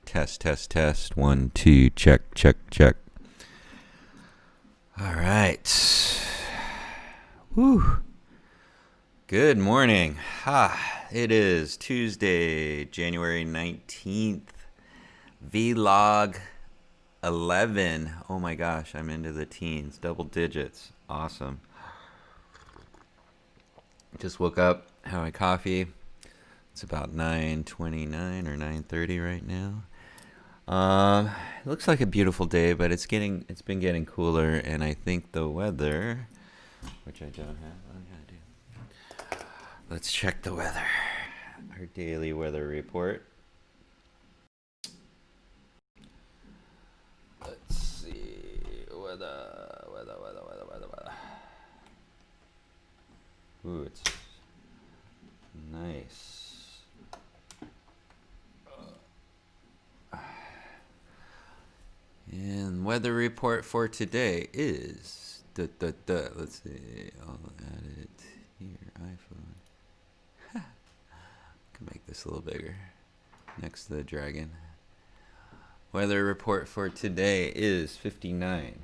Test, test, test. 1, 2, check, check, check. All right. Woo. Good morning. It is Tuesday, January 19th. Vlog 11. Oh my gosh, I'm into the teens. Double digits. Awesome. Just woke up, had my coffee. It's about 9:29 or 9:30 right now. It looks like a beautiful day, but it's been getting cooler, and I think the weather, which I don't have, what I gotta do. Let's check the weather. Our daily weather report. Let's see, weather. Ooh, it's nice. And weather report for today is let's see. I'll add it here. iPhone. Can make this a little bigger. Next to the dragon. Weather report for today is 59.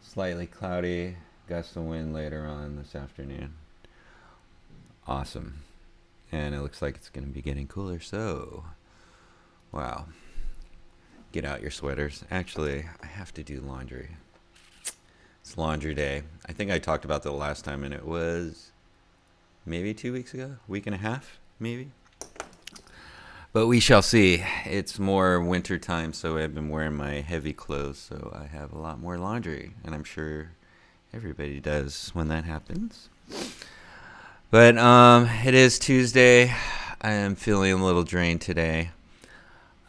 Slightly cloudy. Gust of wind later on this afternoon. Awesome. And it looks like it's going to be getting cooler. So, wow. Get out your sweaters. Actually, I have to do laundry. It's laundry day. I think I talked about that last time, and it was maybe 2 weeks ago, week and a half, maybe. But we shall see. It's more winter time, so I've been wearing my heavy clothes, so I have a lot more laundry, and I'm sure everybody does when that happens. But it is Tuesday. I am feeling a little drained today.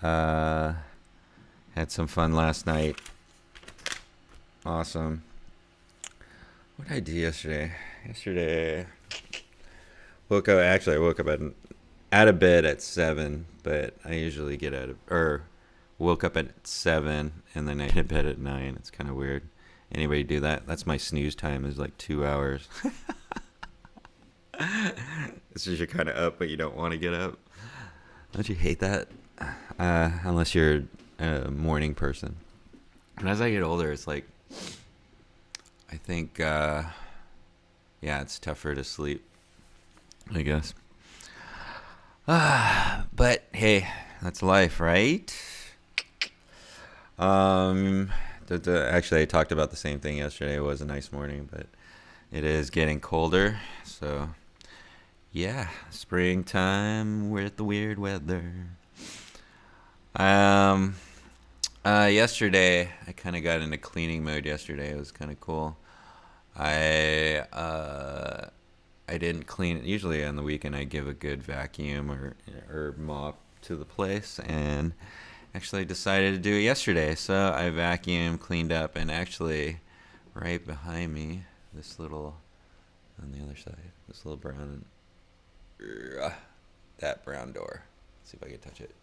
Had some fun last night. Awesome. What did I do yesterday? Yesterday, woke up. Actually, I woke up out of bed at 7, but I usually woke up at 7 and then I get to bed at 9. It's kind of weird. Anybody do that? That's my snooze time, is like 2 hours. It's just you're kind of up, but you don't want to get up. Don't you hate that? Unless you're a morning person. And as I get older, it's like, I think, it's tougher to sleep, I guess. But hey, that's life, right? Actually, I talked about the same thing yesterday. It was a nice morning, but it is getting colder. So, yeah, springtime with the weird weather. Yesterday, I kind of got into cleaning mode yesterday. It was kind of cool. I didn't clean it. Usually on the weekend, I give a good vacuum or mop to the place, and actually decided to do it yesterday. So I vacuumed, cleaned up, and actually right behind me, on the other side, this little brown, that brown door. Let's see if I can touch it.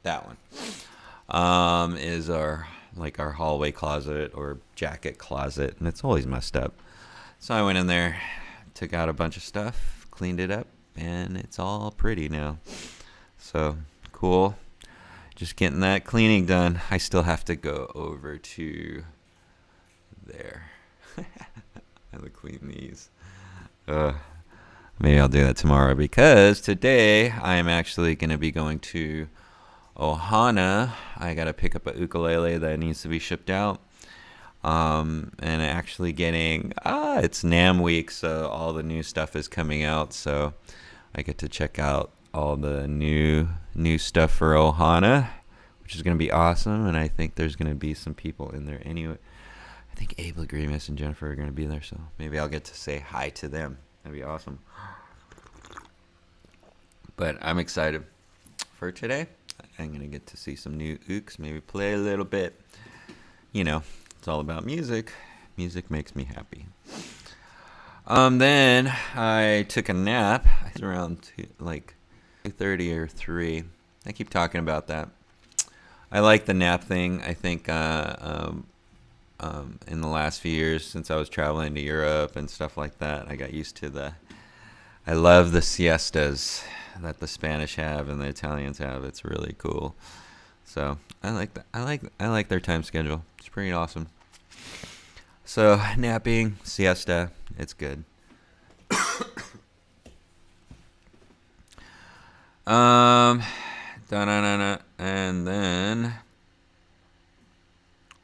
That one is our hallway closet or jacket closet, and it's always messed up. So I went in there, took out a bunch of stuff, cleaned it up, and it's all pretty now. So cool. Just getting that cleaning done. I still have to go over to there. I have to clean these. Maybe I'll do that tomorrow, because today I'm actually going to be going to Ohana. I got to pick up a ukulele that needs to be shipped out. And actually getting, it's NAMM week, so all the new stuff is coming out. So I get to check out all the new stuff for Ohana, which is going to be awesome. And I think there's going to be some people in there anyway. I think Abe Lagrimas and Jennifer are going to be there, so maybe I'll get to say hi to them. That'd be awesome. But I'm excited for today. I'm going to get to see some new ooks, maybe play a little bit. You know, it's all about music. Music makes me happy. Then I took a nap. It's around 2:30 or 3. I keep talking about that. I like the nap thing. I think in the last few years, since I was traveling to Europe and stuff like that, I got used to I love the siestas that the Spanish have and the Italians have. It's really cool. So I like that. I like their time schedule. It's pretty awesome. So napping, siesta, it's good. Um, da-na-na-na. And then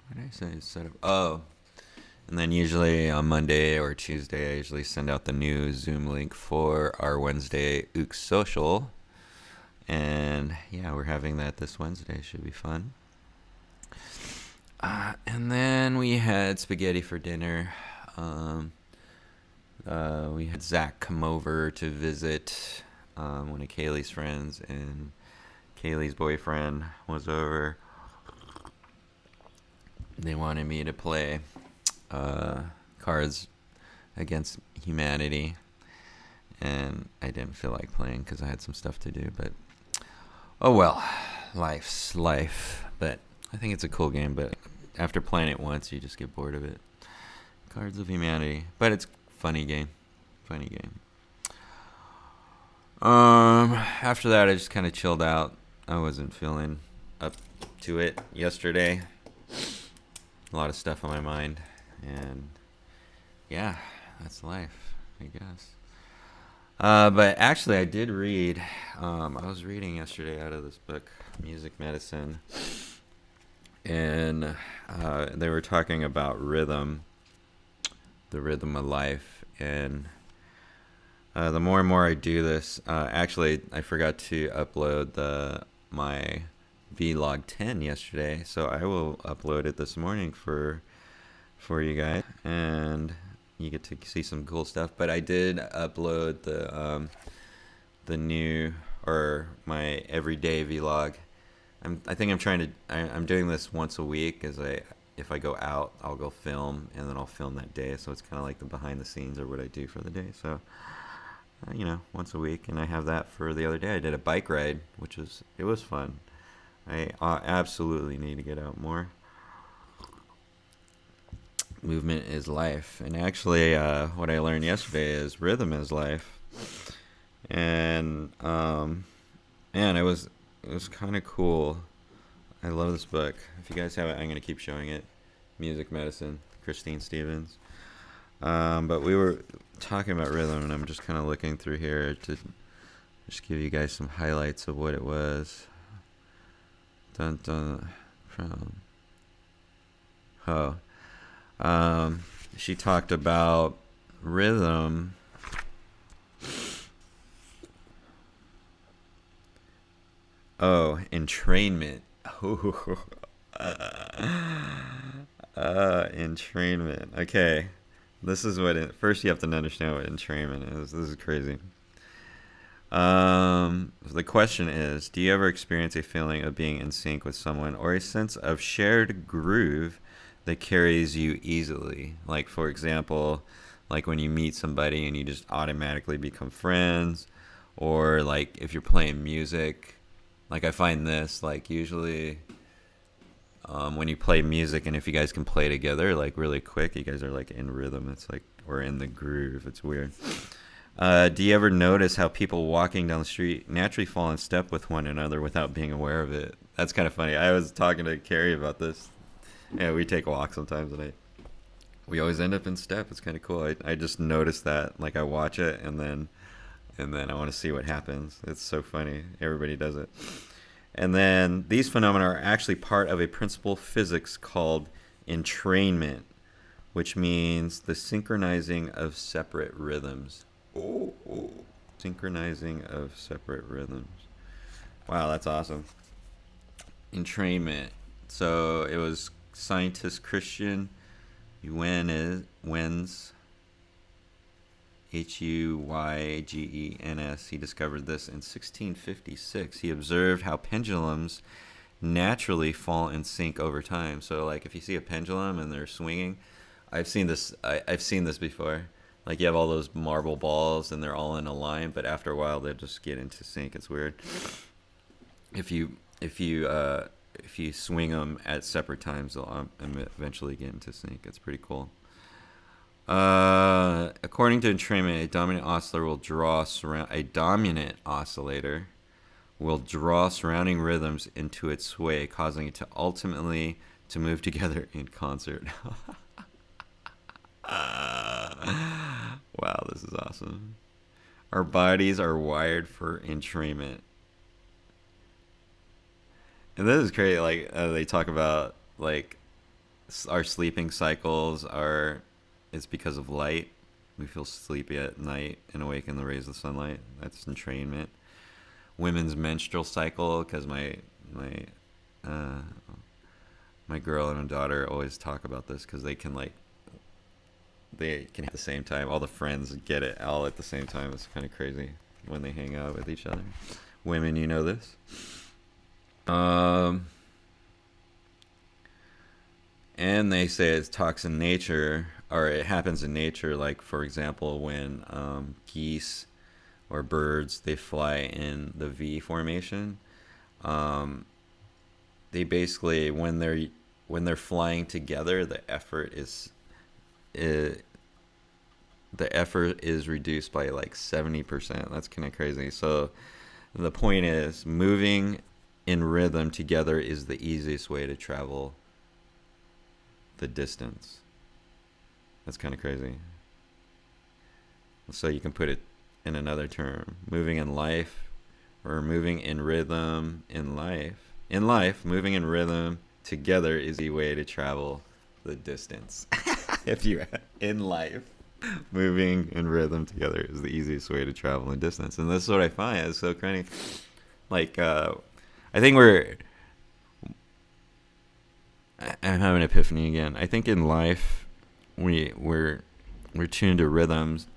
what did I say? Set up. Oh, and then usually on Monday or Tuesday, I usually send out the new Zoom link for our Wednesday Ook Social. And yeah, we're having that this Wednesday. Should be fun. And then we had spaghetti for dinner. We had Zach come over to visit one of Kaylee's friends, and Kaylee's boyfriend was over. They wanted me to play Cards Against Humanity, and I didn't feel like playing because I had some stuff to do, but oh well, life's life. But I think it's a cool game, but after playing it once, you just get bored of it. Cards of Humanity, but it's funny game. After that, I just kind of chilled out. I wasn't feeling up to it yesterday. A lot of stuff on my mind, and yeah, that's life, I guess. But actually, I did read. I was reading yesterday out of this book, Music Medicine, and they were talking about rhythm, the rhythm of life, and the more and more I do this, actually, I forgot to upload my vlog 10 yesterday, so I will upload it this morning for you guys, and you get to see some cool stuff. But I did upload the new, or my everyday vlog. I think I'm doing this once a week. If I go out, I'll go film, and then I'll film that day. So it's kind of like the behind the scenes, or what I do for the day. So once a week, and I have that for the other day. I did a bike ride, it was fun. I absolutely need to get out more. Movement is life, and actually, what I learned yesterday is rhythm is life, and man, it was kind of cool. I love this book. If you guys have it, I'm gonna keep showing it. Music Medicine, Christine Stevens. But we were talking about rhythm, and I'm just kind of looking through here to just give you guys some highlights of what it was. Dun dun from. She talked about rhythm. Oh, entrainment. Entrainment. Okay. This is first you have to understand what entrainment is. This is crazy. The question is, do you ever experience a feeling of being in sync with someone, or a sense of shared groove that carries you easily? Like, for example, like when you meet somebody and you just automatically become friends, or like if you're playing music. Like, I find this, like, usually when you play music, and if you guys can play together, like, really quick, you guys are, like, in rhythm. It's like we're in the groove. It's weird. Do you ever notice how people walking down the street naturally fall in step with one another without being aware of it? That's kind of funny. I was talking to Carrie about this. Yeah, we take walks sometimes, and we always end up in step. It's kind of cool. I just noticed that. Like, I watch it, and then I want to see what happens. It's so funny. Everybody does it. And then these phenomena are actually part of a principle of physics called entrainment, which means the synchronizing of separate rhythms. Synchronizing of separate rhythms. Wow, that's awesome. Entrainment. So it was scientist Christian Huygens, Huygens. He discovered this in 1656. He observed how pendulums naturally fall in sync over time. So, like, if you see a pendulum and they're swinging, I've seen this before. Like, you have all those marble balls and they're all in a line, but after a while they just get into sync. It's weird. If you swing them at separate times, they'll eventually get into sync. It's pretty cool. According to entrainment, a dominant oscillator will draw surrounding rhythms into its sway, causing it to ultimately to move together in concert. Wow, this is awesome. Our bodies are wired for entrainment. And this is crazy. Like they talk about like our sleeping cycles are it's because of light. We feel sleepy at night and awake in the rays of sunlight. That's entrainment. Women's menstrual cycle, because uh, my girl and my daughter always talk about this because they can at the same time. All the friends get it all at the same time. It's kind of crazy when they hang out with each other. Women, you know this. And they say it talks in nature, or it happens in nature. Like for example, when geese or birds they fly in the V formation. They basically when they're flying together, the effort is reduced by like 70%. That's kind of crazy. So the point is, moving in rhythm together is the easiest way to travel the distance. That's kind of crazy. So you can put it in another term. Moving in life, or moving in rhythm in life. In life, moving in rhythm together is the way to travel the distance. If you in life, moving in rhythm together is the easiest way to travel the distance. And this is what I find is so crazy. Like I think I'm having an epiphany again. I think in life we're tuned to rhythms.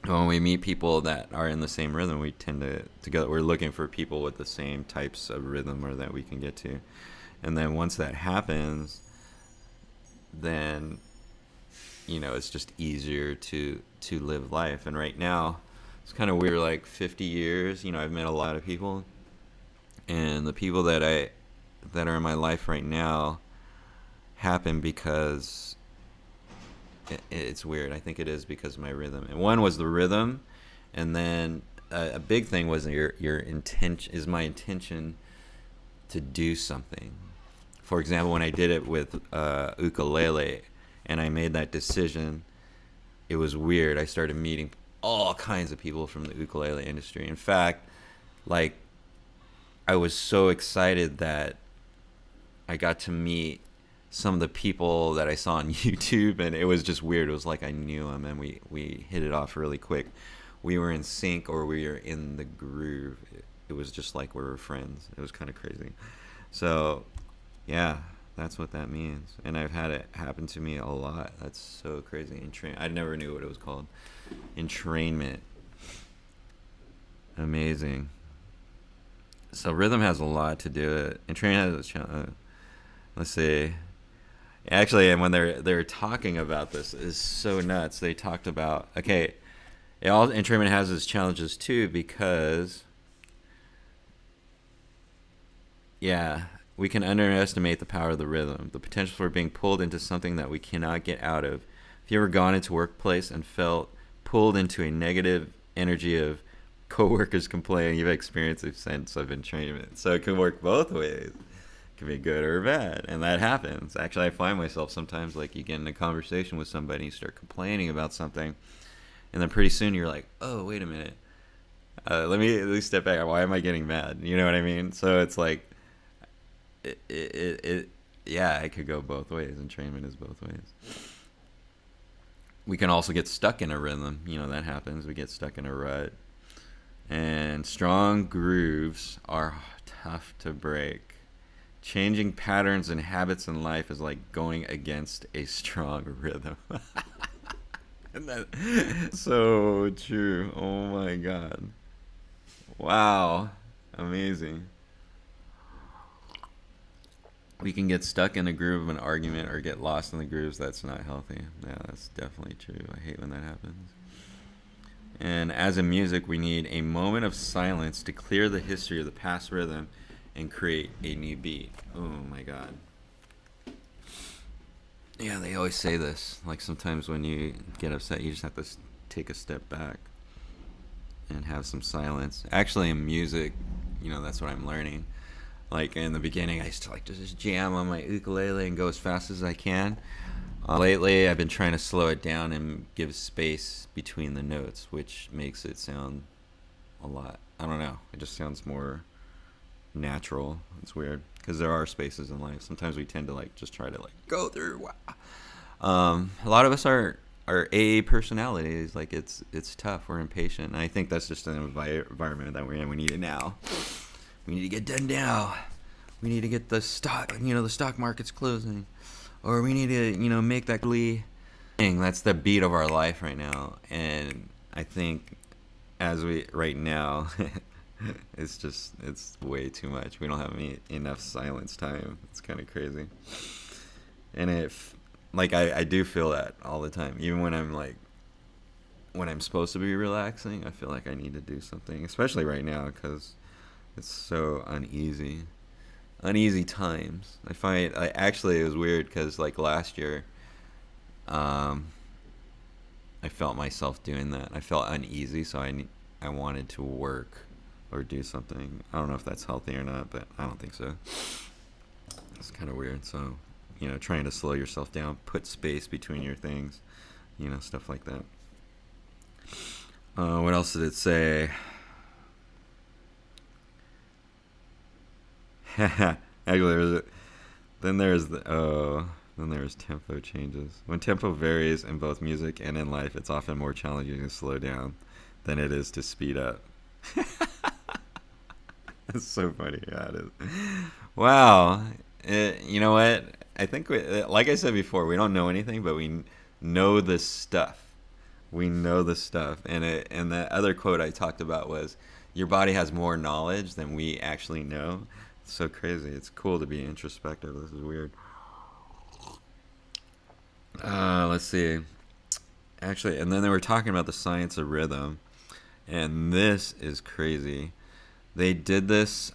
When we meet people that are in the same rhythm, we tend to go. We're looking for people with the same types of rhythm or that we can get to. And then once that happens, then it's just easier to live life. And right now it's kind of weird. Like 50 years, I've met a lot of people, and the people that are in my life right now happen because it's weird. I think it is because of my rhythm. And one was the rhythm, and then a big thing was your intention. Is my intention to do something? For example, when I did it with ukulele, and I made that decision, it was weird. I started meeting all kinds of people from the ukulele industry. In fact, like, I was so excited that I got to meet some of the people that I saw on YouTube, and it was just weird. It was like I knew them, and we hit it off really quick. We were in sync, or we were in the groove. It was just like we were friends. It was kind of crazy. So, yeah, that's what that means. And I've had it happen to me a lot. That's so crazy. I never knew what it was called. Entrainment. Amazing. So rhythm has a lot to do with it. Entrainment has let's see. Actually, and when they're talking about this, is so nuts. They talked about entrainment has its challenges too, because we can underestimate the power of the rhythm, the potential for being pulled into something that we cannot get out of. If you ever gone into a workplace and felt pulled into a negative energy of coworkers complaining, you've experienced a sense of entrainment. So it can work both ways. Can be good or bad, and that happens. Actually, I find myself sometimes, like, you get in a conversation with somebody, you start complaining about something, and then pretty soon you're like, oh, wait a minute, let me at least step back. Why am I getting mad? You know what I mean? So it's like it could go both ways. Entrainment is both ways. We can also get stuck in a rhythm. That happens. We get stuck in a rut, and strong grooves are tough to break. Changing patterns and habits in life is like going against a strong rhythm. And that's so true. Oh my God. Wow. Amazing. We can get stuck in a groove of an argument or get lost in the grooves. That's not healthy. Yeah, that's definitely true. I hate when that happens. And as in music, we need a moment of silence to clear the history of the past rhythm and create a new beat. Oh my God. Yeah, they always say this. Like sometimes when you get upset, you just have to take a step back and have some silence. Actually, in music, that's what I'm learning. Like in the beginning, I used to like to just jam on my ukulele and go as fast as I can. Lately, I've been trying to slow it down and give space between the notes, which makes it sound a lot. I don't know. It just sounds more natural. It's weird because there are spaces in life. Sometimes we tend to like just try to like go through. A lot of us are A personalities. Like it's tough. We're impatient. And I think that's just an environment that we're in. We need it now. We need to get done now. We need to get the stock. The stock market's closing, or we need to make that thing. That's the beat of our life right now. And I think right now. It's way too much. We don't have enough silence time. It's kind of crazy. And I do feel that all the time. Even when I'm supposed to be relaxing, I feel like I need to do something, especially right now because it's so uneasy. Uneasy times. I find, actually it was weird because like last year, I felt myself doing that. I felt uneasy, so I wanted to work or do something. I don't know if that's healthy or not, but I don't think so. It's kind of weird. So, trying to slow yourself down, put space between your things, stuff like that. What else did it say? Actually, then there's tempo changes. When tempo varies in both music and in life, it's often more challenging to slow down than it is to speed up. That's so funny. Yeah, it is. Wow. You know what? I think, like I said before, we don't know anything, but we know this stuff. We know the stuff. And the other quote I talked about was, your body has more knowledge than we actually know. It's so crazy. It's cool to be introspective. This is weird. Let's see. Actually, and then they were talking about the science of rhythm. And this is crazy. They did this,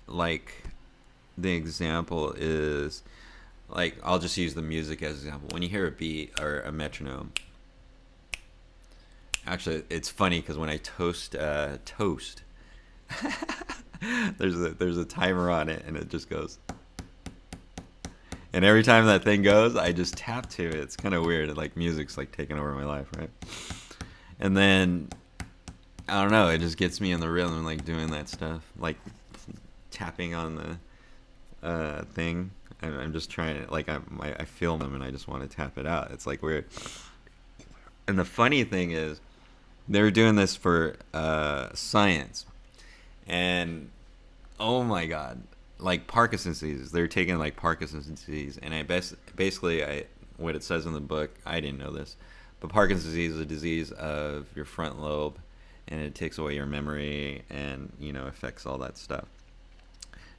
like, the example is, like, I'll just use the music as an example. When you hear a beat or a metronome, actually, it's funny because when I toast, there's a timer on it, and it just goes. And every time that thing goes, I just tap to it. It's kind of weird. Like, music's, like, taking over my life, right? And then I don't know, it just gets me in the rhythm, like doing that stuff, like tapping on the thing. And I'm just trying to, like, I feel them and I just want to tap it out. It's like weird. And the funny thing is, they were doing this for science, and oh my god, like Parkinson's disease. They're taking like Parkinson's disease, and basically what it says in the book. I didn't know this, but Parkinson's disease is a disease of your front lobe, and it takes away your memory and affects all that stuff.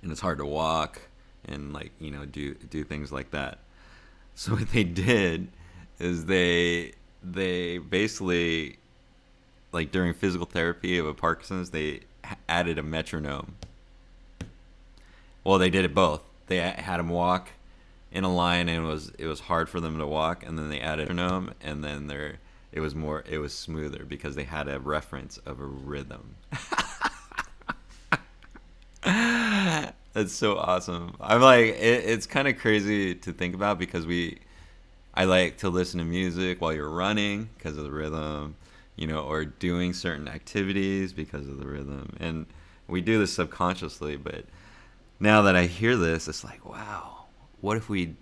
And it's hard to walk and like do things like that. So what they did is they basically, like during physical therapy of a Parkinson's, they added a metronome. Well, they did it both. They had them walk in a line, and it was hard for them to walk, and then they added a metronome, and then it was smoother because they had a reference of a rhythm. That's so awesome. I'm like, it's kind of crazy to think about because I like to listen to music while you're running because of the rhythm, or doing certain activities because of the rhythm. And we do this subconsciously, but now that I hear this, it's like, wow, what if we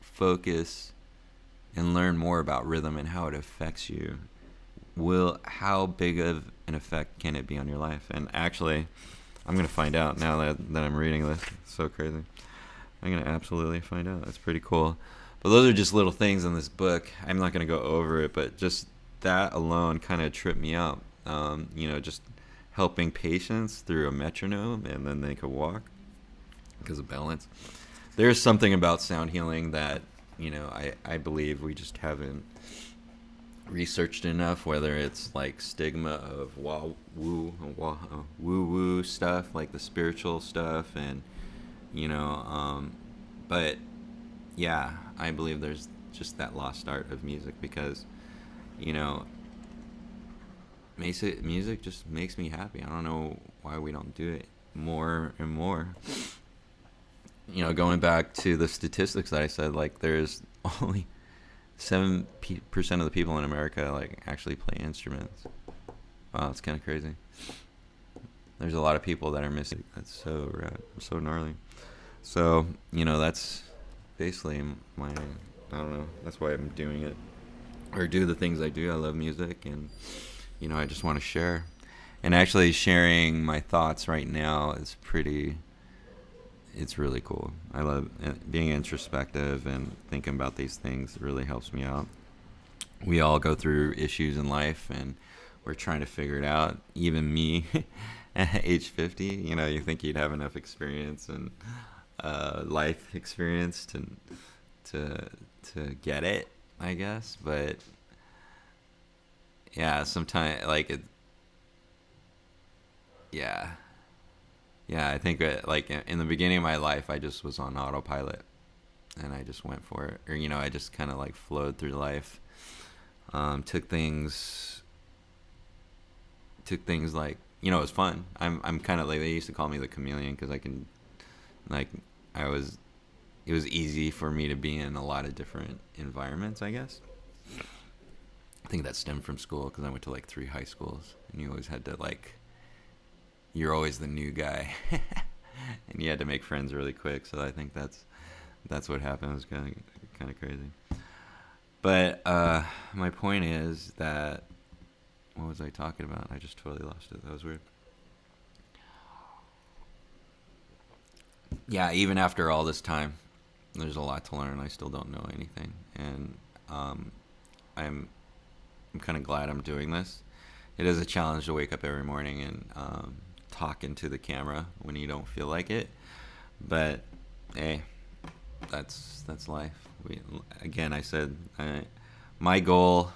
focus and learn more about rhythm and how it affects you? How big of an effect can it be on your life? And actually, I'm going to find out now that I'm reading this. It's so crazy. I'm going to absolutely find out. That's pretty cool. But those are just little things in this book. I'm not going to go over it, but just that alone kind of tripped me out. Just helping patients through a metronome, and then they could walk because of balance. There's something about sound healing that, I believe we just haven't researched enough, whether it's like stigma of woo stuff, like the spiritual stuff, and But yeah, I believe there's just that lost art of music because, you know, music just makes me happy. I don't know why we don't do it more and more. You know, going back to the statistics that I said, like there's only 7% of the people in America like actually play instruments. Wow, it's kind of crazy. There's a lot of people that are missing. That's so rad, so gnarly. So you know, that's basically my. I don't know. That's why I'm doing it, or do the things I do. I love music, and you know, I just want to share. And actually, sharing my thoughts right now is pretty. It's really cool. I love being introspective and thinking about these things. It really helps me out. We all go through issues in life, and we're trying to figure it out. Even me, at age 50, you know, you think you'd have enough experience and life experience to to get it, I guess. But yeah, sometimes like it. Yeah, yeah. I think like in the beginning of my life, I just was on autopilot, and I just went for it, or you know, I just kind of like flowed through life. Took things like you know, it was fun. I'm kind of like they used to call me the chameleon because I can like I was it was easy for me to be in a lot of different environments, I guess. I think that stemmed from school because I went to like 3 high schools, and you always had to like you're always the new guy, and you had to make friends really quick. So I think that's what happened. It was kind of crazy. But my point is that what was I talking about? I just totally lost it. That was weird. Yeah, even after all this time, there's a lot to learn. I still don't know anything, and um, I'm I'm kind of glad I'm doing this. It is a challenge to wake up every morning and talk into the camera when you don't feel like it, but hey, that's life. We again, I said my goal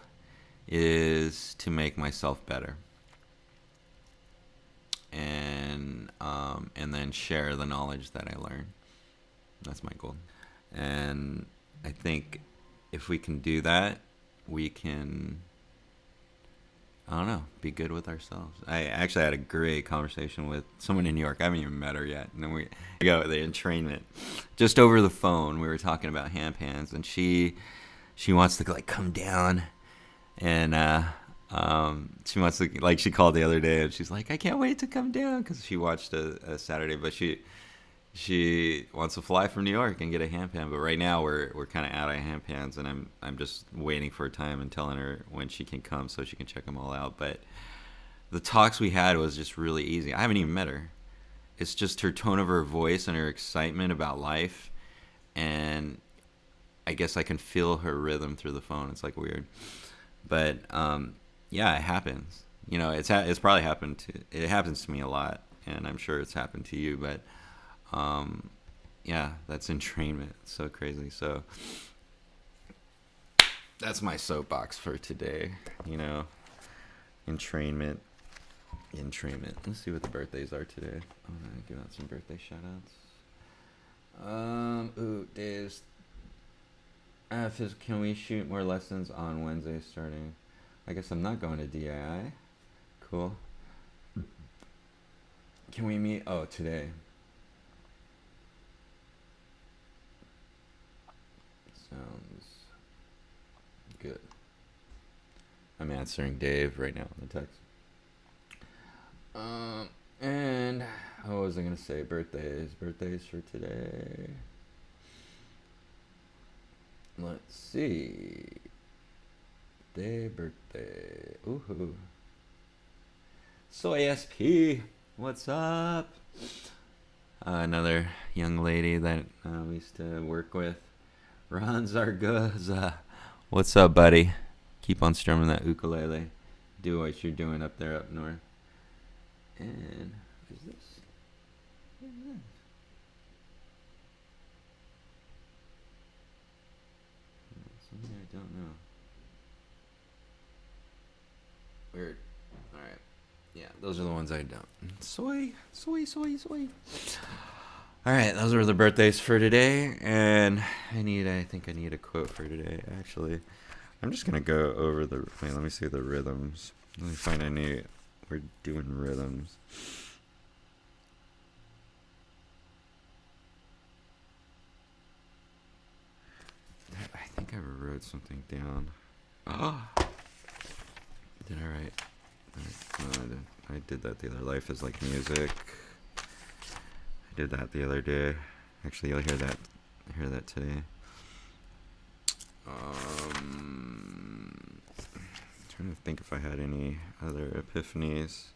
is to make myself better and then share the knowledge that I learn. That's my goal. And I think if we can do that, we can, I don't know, be good with ourselves. I actually had a great conversation with someone in New York. I haven't even met her yet. And then we go the entrainment. Just over the phone, we were talking about hand pans, and she wants to like come down and she wants to like she called the other day and she's like I can't wait to come down because she watched a Saturday, but she wants to fly from New York and get a hand pan. But right now we're kind of out of hand pans, and I'm just waiting for a time and telling her when she can come so she can check them all out. But the talks we had was just really easy. I haven't even met her. It's just her tone of her voice and her excitement about life, and I guess I can feel her rhythm through the phone. It's like weird. But yeah, it happens. You know, it's probably happened to it happens to me a lot, and I'm sure it's happened to you. But yeah, that's entrainment. It's so crazy. So that's my soapbox for today. You know, entrainment. Let's see what the birthdays are today. I'm gonna give out some birthday shout outs. Ooh, Dave's. Can we shoot more lessons on Wednesday starting? I guess I'm not going to DII. Cool. Can we meet? Oh, today. Sounds good. I'm answering Dave right now on the text. And what was I gonna say? Birthdays for today. Let's see. Birthday. Ooh. Soy SP. What's up? Another young lady that we used to work with. Ron Zargoza. What's up, buddy? Keep on strumming that ukulele. Do what you're doing up there up north. And what is this? What is this? Something I don't know. Weird. Alright. Yeah, those are the ones I don't. Soy. All right, those were the birthdays for today, and I think I need a quote for today. Actually, I'm just gonna go over the. Wait, let me see the rhythms. Let me find any. We're doing rhythms. I think I wrote something down. Oh, did I write? No, I didn't. I did that the other. Life is like music. I did that the other day. Actually, you'll hear that. Hear that today. Trying to think if I had any other epiphanies.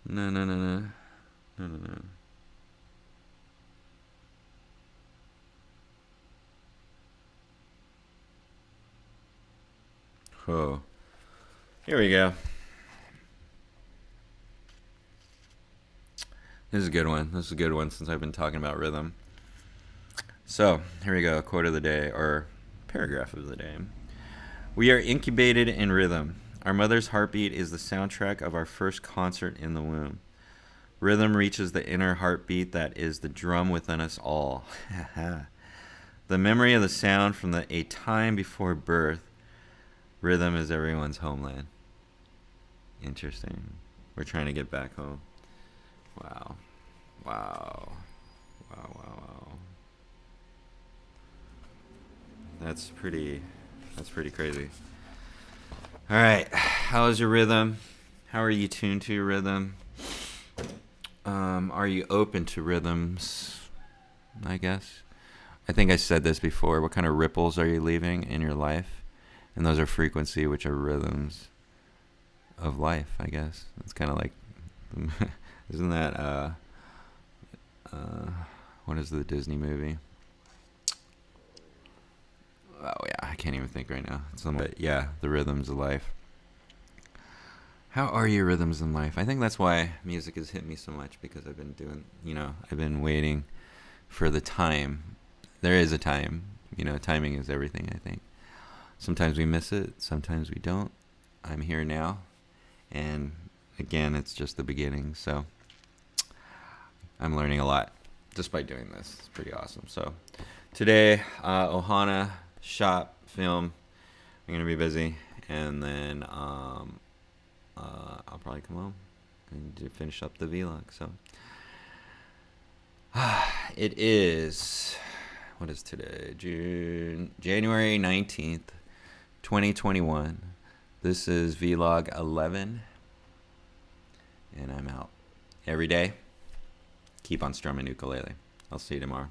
No. Oh, here we go. This is a good one. This is a good one since I've been talking about rhythm. So, here we go. Quote of the day, or paragraph of the day. We are incubated in rhythm. Our mother's heartbeat is the soundtrack of our first concert in the womb. Rhythm reaches the inner heartbeat that is the drum within us all. The memory of the sound from a time before birth. Rhythm is everyone's homeland. Interesting. We're trying to get back home. Wow. That's pretty crazy. All right. How is your rhythm? How are you tuned to your rhythm? Are you open to rhythms? I guess. I think I said this before. What kind of ripples are you leaving in your life? And those are frequency, which are rhythms of life, I guess. It's kind of like, isn't that, what is the Disney movie? Oh, yeah, I can't even think right now. But yeah, the rhythms of life. How are your rhythms in life? I think that's why music has hit me so much, because I've been doing, I've been waiting for the time. There is a time. Timing is everything, I think. Sometimes we miss it. Sometimes we don't. I'm here now. And again, it's just the beginning. So I'm learning a lot just by doing this. It's pretty awesome. So today, Ohana, shop, film. I'm going to be busy. And then I'll probably come home and finish up the vlog. So it is, what is today? January 19th, 2021. This is vlog 11. And I'm out every day. Keep on strumming ukulele. I'll see you tomorrow.